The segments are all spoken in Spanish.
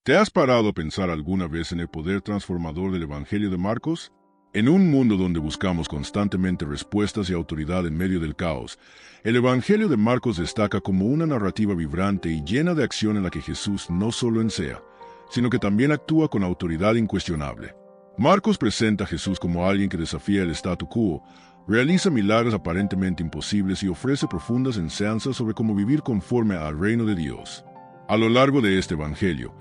¿Te has parado a pensar alguna vez en el poder transformador del Evangelio de Marcos? En un mundo donde buscamos constantemente respuestas y autoridad en medio del caos, el Evangelio de Marcos destaca como una narrativa vibrante y llena de acción en la que Jesús no solo enseña, sino que también actúa con autoridad incuestionable. Marcos presenta a Jesús como alguien que desafía el statu quo, realiza milagros aparentemente imposibles y ofrece profundas enseñanzas sobre cómo vivir conforme al reino de Dios. A lo largo de este Evangelio,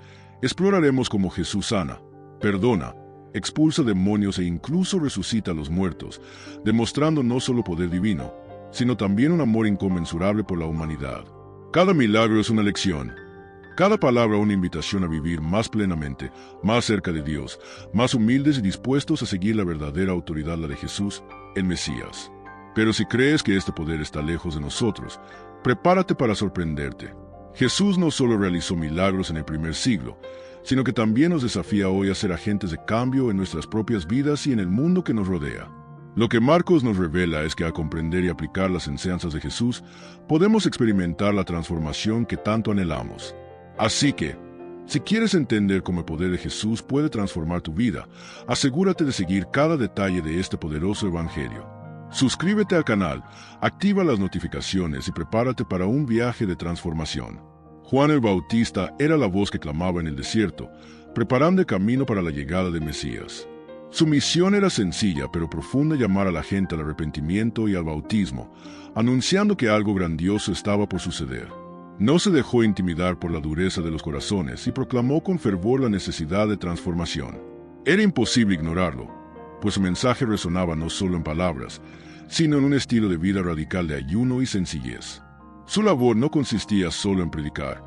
exploraremos cómo Jesús sana, perdona, expulsa demonios e incluso resucita a los muertos, demostrando no solo poder divino, sino también un amor inconmensurable por la humanidad. Cada milagro es una lección, cada palabra una invitación a vivir más plenamente, más cerca de Dios, más humildes y dispuestos a seguir la verdadera autoridad, la de Jesús, el Mesías. Pero si crees que este poder está lejos de nosotros, prepárate para sorprenderte. Jesús no solo realizó milagros en el primer siglo, sino que también nos desafía hoy a ser agentes de cambio en nuestras propias vidas y en el mundo que nos rodea. Lo que Marcos nos revela es que al comprender y aplicar las enseñanzas de Jesús, podemos experimentar la transformación que tanto anhelamos. Así que, si quieres entender cómo el poder de Jesús puede transformar tu vida, asegúrate de seguir cada detalle de este poderoso evangelio. Suscríbete al canal, activa las notificaciones y prepárate para un viaje de transformación. Juan el Bautista era la voz que clamaba en el desierto, preparando el camino para la llegada del Mesías. Su misión era sencilla pero profunda: llamar a la gente al arrepentimiento y al bautismo, anunciando que algo grandioso estaba por suceder. No se dejó intimidar por la dureza de los corazones y proclamó con fervor la necesidad de transformación. Era imposible ignorarlo, pues su mensaje resonaba no solo en palabras, sino en un estilo de vida radical de ayuno y sencillez. Su labor no consistía solo en predicar,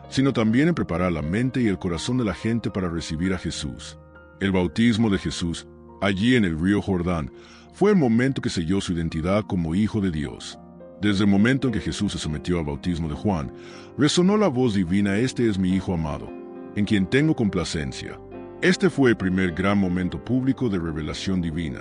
sino también en preparar la mente y el corazón de la gente para recibir a Jesús. El bautismo de Jesús, allí en el río Jordán, fue el momento que selló su identidad como Hijo de Dios. Desde el momento en que Jesús se sometió al bautismo de Juan, resonó la voz divina: «Este es mi Hijo amado, en quien tengo complacencia». Este fue el primer gran momento público de revelación divina.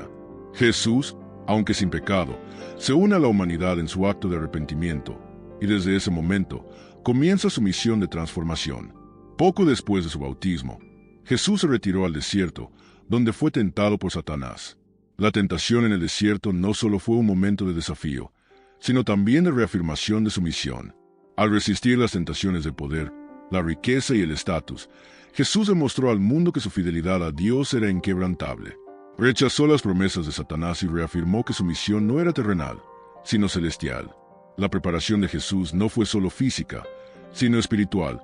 Jesús, aunque sin pecado, se une a la humanidad en su acto de arrepentimiento, y desde ese momento comienza su misión de transformación. Poco después de su bautismo, Jesús se retiró al desierto, donde fue tentado por Satanás. La tentación en el desierto no solo fue un momento de desafío, sino también de reafirmación de su misión. Al resistir las tentaciones del poder, la riqueza y el estatus, Jesús demostró al mundo que su fidelidad a Dios era inquebrantable. Rechazó las promesas de Satanás y reafirmó que su misión no era terrenal, sino celestial. La preparación de Jesús no fue solo física, sino espiritual,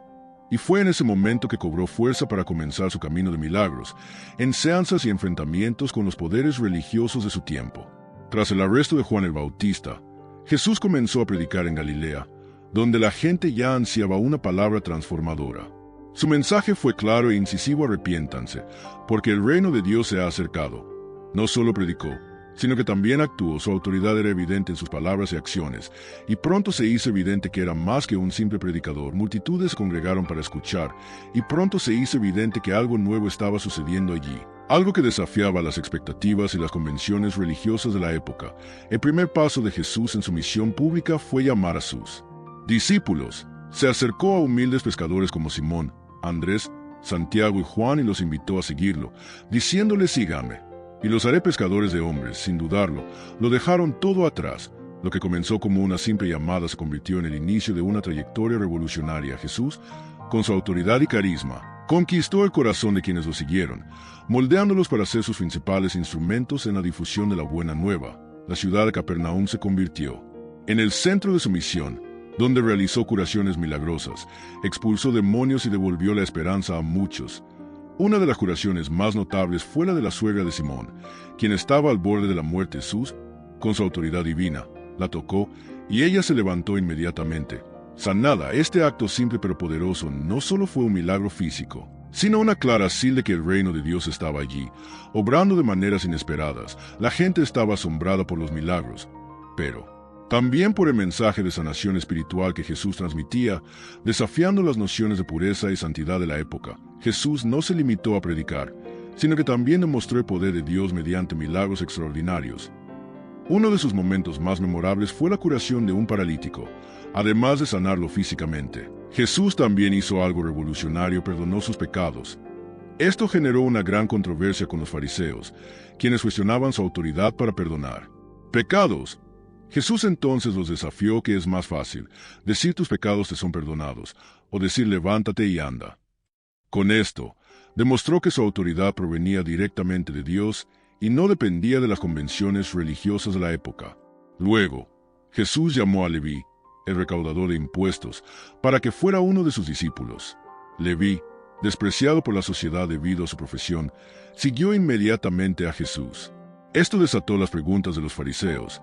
y fue en ese momento que cobró fuerza para comenzar su camino de milagros, enseñanzas y enfrentamientos con los poderes religiosos de su tiempo. Tras el arresto de Juan el Bautista, Jesús comenzó a predicar en Galilea, donde la gente ya ansiaba una palabra transformadora. Su mensaje fue claro e incisivo: arrepiéntanse, porque el reino de Dios se ha acercado. No solo predicó, sino que también actuó. Su autoridad era evidente en sus palabras y acciones, y pronto se hizo evidente que era más que un simple predicador. Multitudes se congregaron para escuchar, y pronto se hizo evidente que algo nuevo estaba sucediendo allí, algo que desafiaba las expectativas y las convenciones religiosas de la época. El primer paso de Jesús en su misión pública fue llamar a sus discípulos. Se acercó a humildes pescadores como Simón, Andrés, Santiago y Juan y los invitó a seguirlo, diciéndoles: «Síganme, y los haré pescadores de hombres». Sin dudarlo, lo dejaron todo atrás. Lo que comenzó como una simple llamada se convirtió en el inicio de una trayectoria revolucionaria. Jesús, con su autoridad y carisma, conquistó el corazón de quienes lo siguieron, moldeándolos para ser sus principales instrumentos en la difusión de la buena nueva. La ciudad de Capernaum se convirtió en el centro de su misión, donde realizó curaciones milagrosas, expulsó demonios y devolvió la esperanza a muchos. Una de las curaciones más notables fue la de la suegra de Simón, quien estaba al borde de la muerte. Jesús, con su autoridad divina, la tocó y ella se levantó inmediatamente, sanada. Este acto simple pero poderoso no solo fue un milagro físico, sino una clara señal de que el reino de Dios estaba allí, obrando de maneras inesperadas. La gente estaba asombrada por los milagros, pero también por el mensaje de sanación espiritual que Jesús transmitía, desafiando las nociones de pureza y santidad de la época. Jesús no se limitó a predicar, sino que también demostró el poder de Dios mediante milagros extraordinarios. Uno de sus momentos más memorables fue la curación de un paralítico, además de sanarlo físicamente. Jesús también hizo algo revolucionario: perdonó sus pecados. Esto generó una gran controversia con los fariseos, quienes cuestionaban su autoridad para perdonar pecados. Jesús entonces los desafió: que es más fácil, decir tus pecados te son perdonados, o decir levántate y anda. Con esto, demostró que su autoridad provenía directamente de Dios y no dependía de las convenciones religiosas de la época. Luego, Jesús llamó a Leví, el recaudador de impuestos, para que fuera uno de sus discípulos. Leví, despreciado por la sociedad debido a su profesión, siguió inmediatamente a Jesús. Esto desató las preguntas de los fariseos,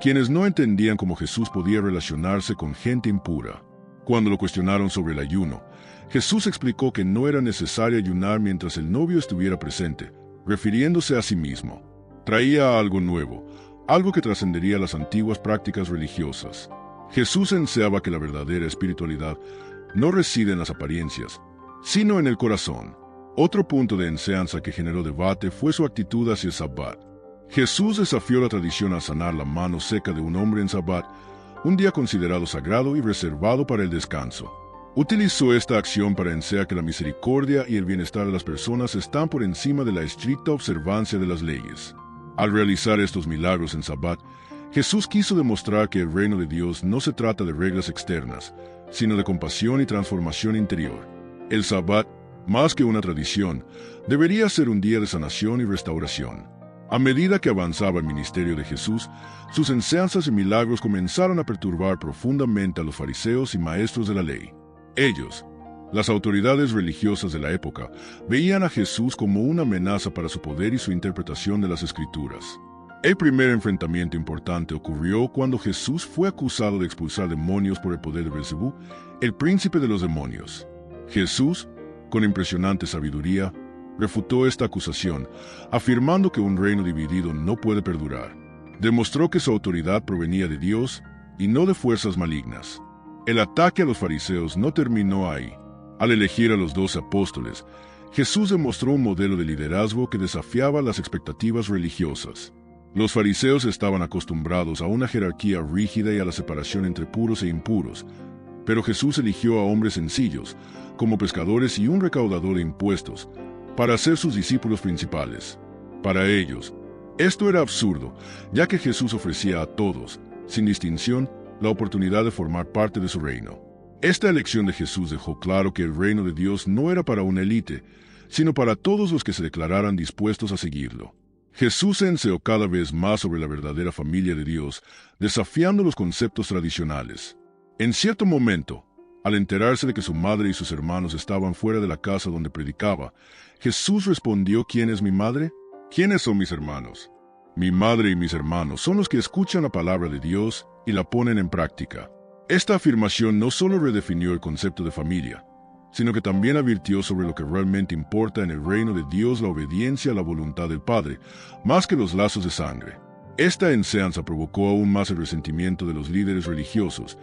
quienes no entendían cómo Jesús podía relacionarse con gente impura. Cuando lo cuestionaron sobre el ayuno, Jesús explicó que no era necesario ayunar mientras el novio estuviera presente, refiriéndose a sí mismo. Traía algo nuevo, algo que trascendería las antiguas prácticas religiosas. Jesús enseñaba que la verdadera espiritualidad no reside en las apariencias, sino en el corazón. Otro punto de enseñanza que generó debate fue su actitud hacia el Sabbat. Jesús desafió la tradición a sanar la mano seca de un hombre en Sabbat, un día considerado sagrado y reservado para el descanso. Utilizó esta acción para enseñar que la misericordia y el bienestar de las personas están por encima de la estricta observancia de las leyes. Al realizar estos milagros en Sabbat, Jesús quiso demostrar que el reino de Dios no se trata de reglas externas, sino de compasión y transformación interior. El Sabbat, más que una tradición, debería ser un día de sanación y restauración. A medida que avanzaba el ministerio de Jesús, sus enseñanzas y milagros comenzaron a perturbar profundamente a los fariseos y maestros de la ley. Ellos, las autoridades religiosas de la época, veían a Jesús como una amenaza para su poder y su interpretación de las Escrituras. El primer enfrentamiento importante ocurrió cuando Jesús fue acusado de expulsar demonios por el poder de Beelzebú, el príncipe de los demonios. Jesús, con impresionante sabiduría, refutó esta acusación, afirmando que un reino dividido no puede perdurar. Demostró que su autoridad provenía de Dios y no de fuerzas malignas. El ataque a los fariseos no terminó ahí. Al elegir a los 12 apóstoles, Jesús demostró un modelo de liderazgo que desafiaba las expectativas religiosas. Los fariseos estaban acostumbrados a una jerarquía rígida y a la separación entre puros e impuros, pero Jesús eligió a hombres sencillos, como pescadores y un recaudador de impuestos, para ser sus discípulos principales. Para ellos, esto era absurdo, ya que Jesús ofrecía a todos, sin distinción, la oportunidad de formar parte de su reino. Esta elección de Jesús dejó claro que el reino de Dios no era para una élite, sino para todos los que se declararan dispuestos a seguirlo. Jesús enseñó cada vez más sobre la verdadera familia de Dios, desafiando los conceptos tradicionales. En cierto momento, al enterarse de que su madre y sus hermanos estaban fuera de la casa donde predicaba, Jesús respondió: ¿Quién es mi madre? ¿Quiénes son mis hermanos? Mi madre y mis hermanos son los que escuchan la palabra de Dios y la ponen en práctica. Esta afirmación no solo redefinió el concepto de familia, sino que también advirtió sobre lo que realmente importa en el reino de Dios: la obediencia a la voluntad del Padre, más que los lazos de sangre. Esta enseñanza provocó aún más el resentimiento de los líderes religiosos,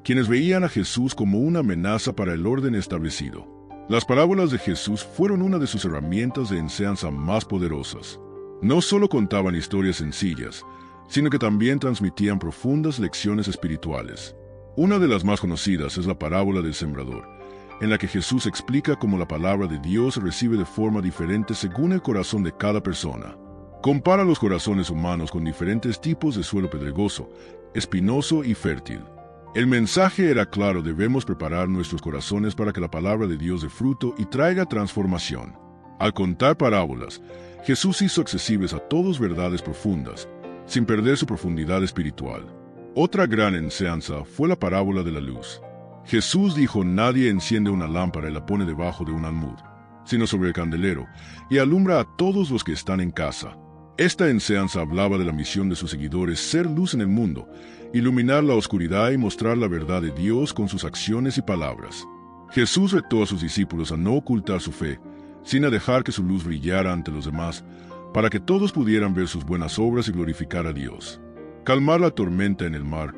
quienes veían a Jesús como una amenaza para el orden establecido. Las parábolas de Jesús fueron una de sus herramientas de enseñanza más poderosas. No solo contaban historias sencillas, sino que también transmitían profundas lecciones espirituales. Una de las más conocidas es la parábola del sembrador, en la que Jesús explica cómo la palabra de Dios se recibe de forma diferente según el corazón de cada persona. Compara los corazones humanos con diferentes tipos de suelo pedregoso, espinoso y fértil. El mensaje era claro: debemos preparar nuestros corazones para que la palabra de Dios dé fruto y traiga transformación. Al contar parábolas, Jesús hizo accesibles a todos verdades profundas, sin perder su profundidad espiritual. Otra gran enseñanza fue la parábola de la luz. Jesús dijo: nadie enciende una lámpara y la pone debajo de un almud, sino sobre el candelero, y alumbra a todos los que están en casa. Esta enseñanza hablaba de la misión de sus seguidores: ser luz en el mundo, iluminar la oscuridad y mostrar la verdad de Dios con sus acciones y palabras. Jesús retó a sus discípulos a no ocultar su fe, sino a dejar que su luz brillara ante los demás, para que todos pudieran ver sus buenas obras y glorificar a Dios. Calmar la tormenta en el mar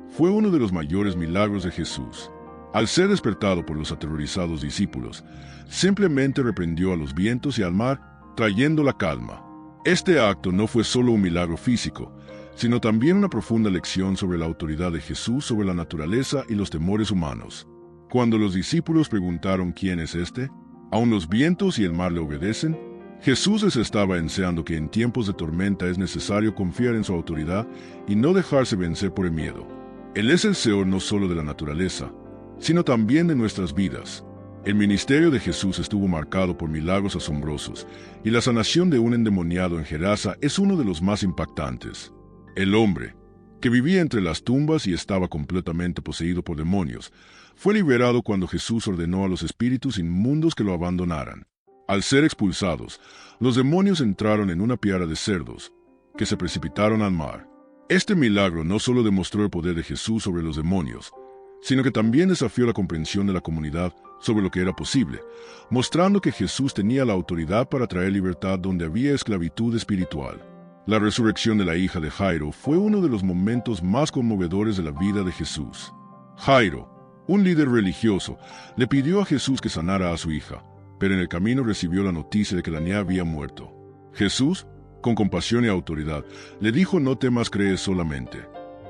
fue uno de los mayores milagros de Jesús. Al ser despertado por los aterrorizados discípulos, simplemente reprendió a los vientos y al mar, trayendo la calma. Este acto no fue solo un milagro físico, sino también una profunda lección sobre la autoridad de Jesús sobre la naturaleza y los temores humanos. Cuando los discípulos preguntaron ¿quién es este? ¿Aún los vientos y el mar le obedecen? Jesús les estaba enseñando que en tiempos de tormenta es necesario confiar en su autoridad y no dejarse vencer por el miedo. Él es el Señor no solo de la naturaleza, sino también de nuestras vidas. El ministerio de Jesús estuvo marcado por milagros asombrosos, y la sanación de un endemoniado en Gerasa es uno de los más impactantes. El hombre, que vivía entre las tumbas y estaba completamente poseído por demonios, fue liberado cuando Jesús ordenó a los espíritus inmundos que lo abandonaran. Al ser expulsados, los demonios entraron en una piara de cerdos, que se precipitaron al mar. Este milagro no solo demostró el poder de Jesús sobre los demonios, sino que también desafió la comprensión de la comunidad sobre lo que era posible, mostrando que Jesús tenía la autoridad para traer libertad donde había esclavitud espiritual. La resurrección de la hija de Jairo fue uno de los momentos más conmovedores de la vida de Jesús. Jairo, un líder religioso, le pidió a Jesús que sanara a su hija, pero en el camino recibió la noticia de que la niña había muerto. Jesús, con compasión y autoridad, le dijo: no temas, cree solamente.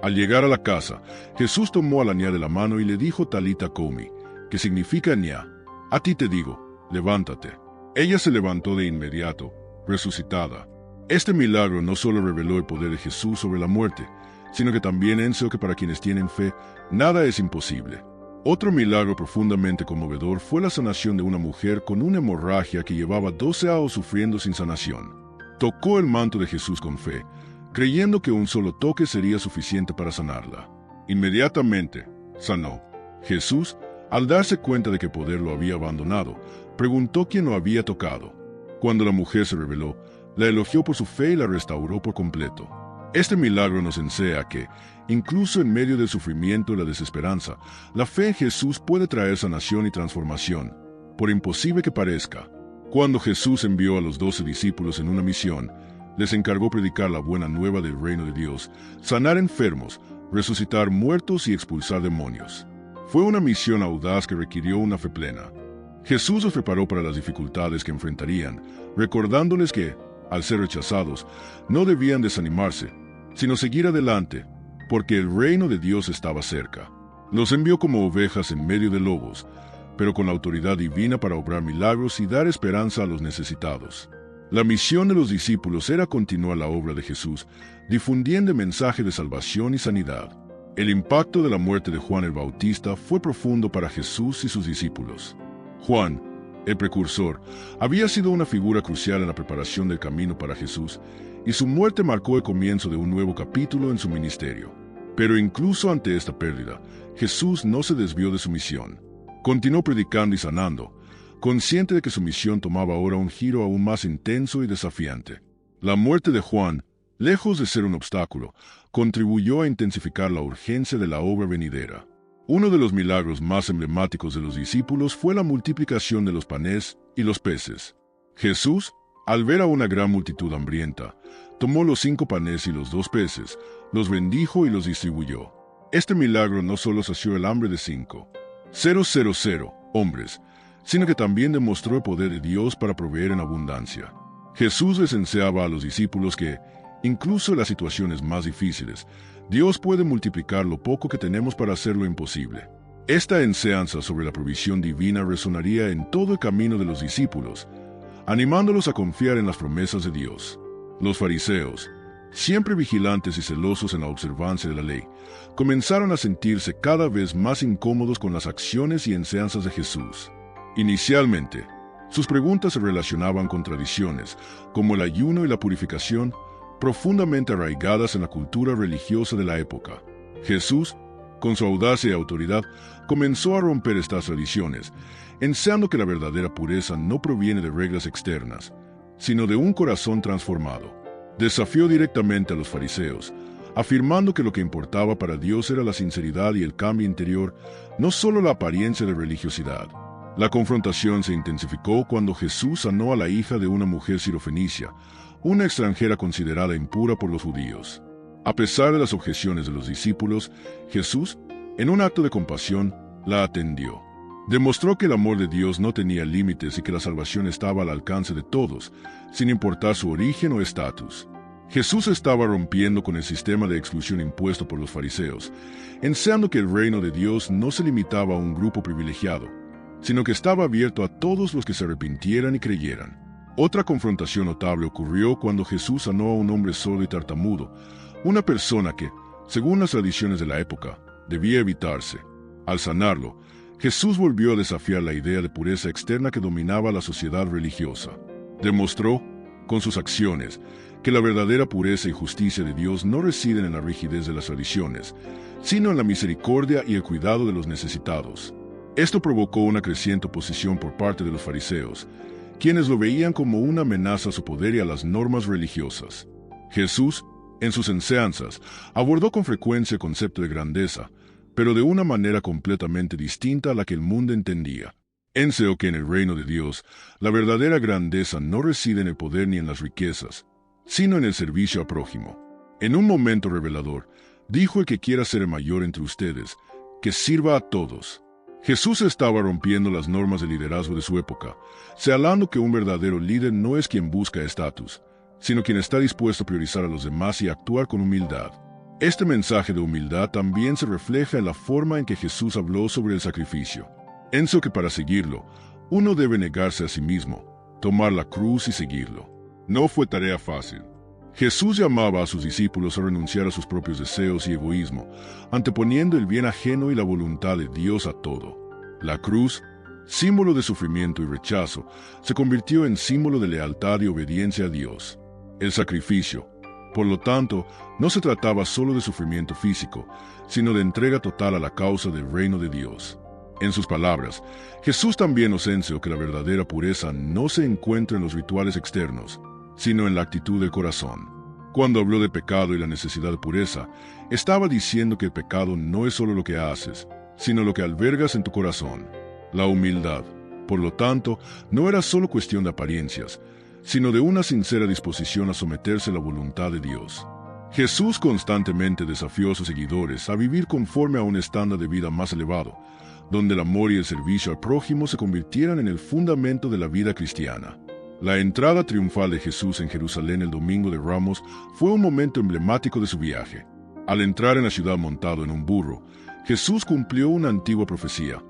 Al llegar a la casa, Jesús tomó a la niña de la mano y le dijo Talita Komi, que significa niña, a ti te digo, levántate. Ella se levantó de inmediato, resucitada. Este milagro no solo reveló el poder de Jesús sobre la muerte, sino que también enseñó que para quienes tienen fe, nada es imposible. Otro milagro profundamente conmovedor fue la sanación de una mujer con una hemorragia que llevaba 12 años sufriendo sin sanación. Tocó el manto de Jesús con fe, creyendo que un solo toque sería suficiente para sanarla. Inmediatamente, sanó. Jesús, al darse cuenta de que el poder lo había abandonado, preguntó quién lo había tocado. Cuando la mujer se reveló, la elogió por su fe y la restauró por completo. Este milagro nos enseña que, incluso en medio del sufrimiento y la desesperanza, la fe en Jesús puede traer sanación y transformación, por imposible que parezca. Cuando Jesús envió a los 12 discípulos en una misión, les encargó predicar la buena nueva del reino de Dios, sanar enfermos, resucitar muertos y expulsar demonios. Fue una misión audaz que requirió una fe plena. Jesús los preparó para las dificultades que enfrentarían, recordándoles que, al ser rechazados, no debían desanimarse, sino seguir adelante, porque el reino de Dios estaba cerca. Los envió como ovejas en medio de lobos, pero con la autoridad divina para obrar milagros y dar esperanza a los necesitados. La misión de los discípulos era continuar la obra de Jesús, difundiendo el mensaje de salvación y sanidad. El impacto de la muerte de Juan el Bautista fue profundo para Jesús y sus discípulos. Juan, el precursor, había sido una figura crucial en la preparación del camino para Jesús, y su muerte marcó el comienzo de un nuevo capítulo en su ministerio. Pero incluso ante esta pérdida, Jesús no se desvió de su misión. Continuó predicando y sanando, consciente de que su misión tomaba ahora un giro aún más intenso y desafiante. La muerte de Juan, lejos de ser un obstáculo, contribuyó a intensificar la urgencia de la obra venidera. Uno de los milagros más emblemáticos de los discípulos fue la multiplicación de los panes y los peces. Jesús, al ver a una gran multitud hambrienta, tomó los 5 panes y los 2 peces, los bendijo y los distribuyó. Este milagro no solo sació el hambre de 5,000 hombres, sino que también demostró el poder de Dios para proveer en abundancia. Jesús les enseñaba a los discípulos que, incluso en las situaciones más difíciles, Dios puede multiplicar lo poco que tenemos para hacer lo imposible. Esta enseñanza sobre la provisión divina resonaría en todo el camino de los discípulos, animándolos a confiar en las promesas de Dios. Los fariseos, siempre vigilantes y celosos en la observancia de la ley, comenzaron a sentirse cada vez más incómodos con las acciones y enseñanzas de Jesús. Inicialmente, sus preguntas se relacionaban con tradiciones, como el ayuno y la purificación, profundamente arraigadas en la cultura religiosa de la época. Jesús, con su audacia y autoridad, comenzó a romper estas tradiciones, enseñando que la verdadera pureza no proviene de reglas externas, sino de un corazón transformado. Desafió directamente a los fariseos, afirmando que lo que importaba para Dios era la sinceridad y el cambio interior, no solo la apariencia de religiosidad. La confrontación se intensificó cuando Jesús sanó a la hija de una mujer sirofenicia, una extranjera considerada impura por los judíos. A pesar de las objeciones de los discípulos, Jesús, en un acto de compasión, la atendió. Demostró que el amor de Dios no tenía límites y que la salvación estaba al alcance de todos, sin importar su origen o estatus. Jesús estaba rompiendo con el sistema de exclusión impuesto por los fariseos, enseñando que el reino de Dios no se limitaba a un grupo privilegiado, sino que estaba abierto a todos los que se arrepintieran y creyeran. Otra confrontación notable ocurrió cuando Jesús sanó a un hombre sordo y tartamudo, una persona que, según las tradiciones de la época, debía evitarse. Al sanarlo, Jesús volvió a desafiar la idea de pureza externa que dominaba la sociedad religiosa. Demostró, con sus acciones, que la verdadera pureza y justicia de Dios no residen en la rigidez de las tradiciones, sino en la misericordia y el cuidado de los necesitados. Esto provocó una creciente oposición por parte de los fariseos, quienes lo veían como una amenaza a su poder y a las normas religiosas. Jesús, en sus enseñanzas, abordó con frecuencia el concepto de grandeza, pero de una manera completamente distinta a la que el mundo entendía. Enseñó que en el reino de Dios, la verdadera grandeza no reside en el poder ni en las riquezas, sino en el servicio al prójimo. En un momento revelador, dijo: el que quiera ser el mayor entre ustedes, que sirva a todos. Jesús estaba rompiendo las normas de liderazgo de su época, señalando que un verdadero líder no es quien busca estatus, sino quien está dispuesto a priorizar a los demás y actuar con humildad. Este mensaje de humildad también se refleja en la forma en que Jesús habló sobre el sacrificio. Enseñó que para seguirlo, uno debe negarse a sí mismo, tomar la cruz y seguirlo. No fue tarea fácil. Jesús llamaba a sus discípulos a renunciar a sus propios deseos y egoísmo, anteponiendo el bien ajeno y la voluntad de Dios a todo. La cruz, símbolo de sufrimiento y rechazo, se convirtió en símbolo de lealtad y obediencia a Dios. El sacrificio, por lo tanto, no se trataba solo de sufrimiento físico, sino de entrega total a la causa del reino de Dios. En sus palabras, Jesús también nos enseñó que la verdadera pureza no se encuentra en los rituales externos, sino en la actitud del corazón. Cuando habló de pecado y la necesidad de pureza, estaba diciendo que el pecado no es solo lo que haces, sino lo que albergas en tu corazón. La humildad, por lo tanto, no era solo cuestión de apariencias, sino de una sincera disposición a someterse a la voluntad de Dios. Jesús constantemente desafió a sus seguidores a vivir conforme a un estándar de vida más elevado, donde el amor y el servicio al prójimo se convirtieran en el fundamento de la vida cristiana. La entrada triunfal de Jesús en Jerusalén el domingo de Ramos fue un momento emblemático de su viaje. Al entrar en la ciudad montado en un burro, Jesús cumplió una antigua profecía,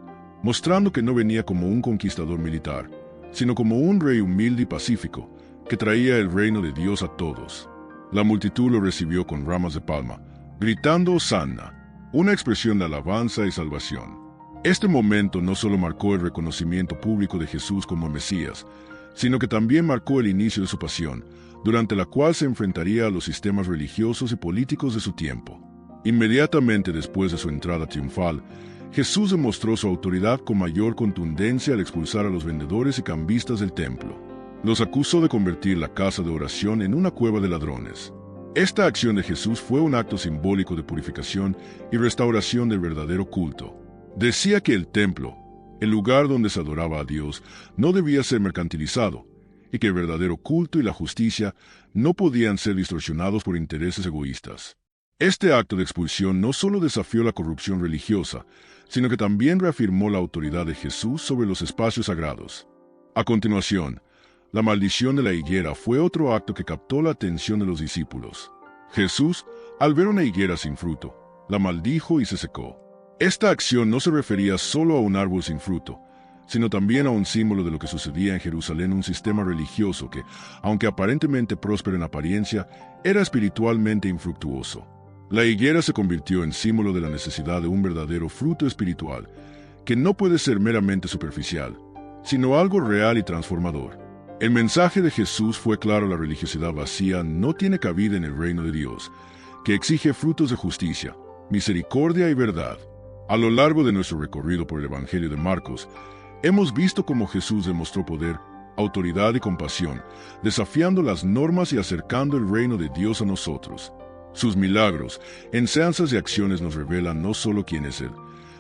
mostrando que no venía como un conquistador militar, sino como un rey humilde y pacífico, que traía el reino de Dios a todos. La multitud lo recibió con ramas de palma, gritando «Hosanna», una expresión de alabanza y salvación. Este momento no solo marcó el reconocimiento público de Jesús como Mesías, sino que también marcó el inicio de su pasión, durante la cual se enfrentaría a los sistemas religiosos y políticos de su tiempo. Inmediatamente después de su entrada triunfal, Jesús demostró su autoridad con mayor contundencia al expulsar a los vendedores y cambistas del templo. Los acusó de convertir la casa de oración en una cueva de ladrones. Esta acción de Jesús fue un acto simbólico de purificación y restauración del verdadero culto. Decía que el templo, el lugar donde se adoraba a Dios, no debía ser mercantilizado, y que el verdadero culto y la justicia no podían ser distorsionados por intereses egoístas. Este acto de expulsión no solo desafió la corrupción religiosa, sino que también reafirmó la autoridad de Jesús sobre los espacios sagrados. A continuación, la maldición de la higuera fue otro acto que captó la atención de los discípulos. Jesús, al ver una higuera sin fruto, la maldijo y se secó. Esta acción no se refería solo a un árbol sin fruto, sino también a un símbolo de lo que sucedía en Jerusalén, un sistema religioso que, aunque aparentemente próspero en apariencia, era espiritualmente infructuoso. La higuera se convirtió en símbolo de la necesidad de un verdadero fruto espiritual, que no puede ser meramente superficial, sino algo real y transformador. El mensaje de Jesús fue claro: la religiosidad vacía no tiene cabida en el reino de Dios, que exige frutos de justicia, misericordia y verdad. A lo largo de nuestro recorrido por el Evangelio de Marcos, hemos visto cómo Jesús demostró poder, autoridad y compasión, desafiando las normas y acercando el reino de Dios a nosotros. Sus milagros, enseñanzas y acciones nos revelan no solo quién es Él,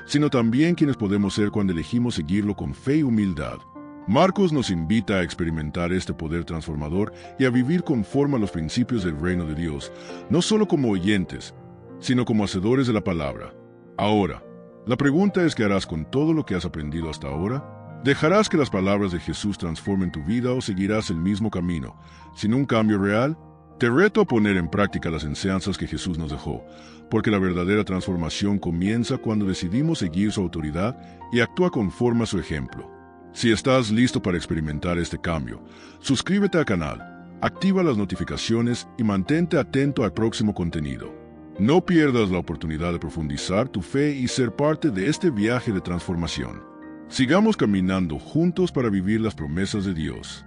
sino también quiénes podemos ser cuando elegimos seguirlo con fe y humildad. Marcos nos invita a experimentar este poder transformador y a vivir conforme a los principios del reino de Dios, no solo como oyentes, sino como hacedores de la palabra. Ahora, la pregunta es: ¿qué harás con todo lo que has aprendido hasta ahora? ¿Dejarás que las palabras de Jesús transformen tu vida o seguirás el mismo camino, sin un cambio real? Te reto a poner en práctica las enseñanzas que Jesús nos dejó, porque la verdadera transformación comienza cuando decidimos seguir su autoridad y actúa conforme a su ejemplo. Si estás listo para experimentar este cambio, suscríbete al canal, activa las notificaciones y mantente atento al próximo contenido. No pierdas la oportunidad de profundizar tu fe y ser parte de este viaje de transformación. Sigamos caminando juntos para vivir las promesas de Dios.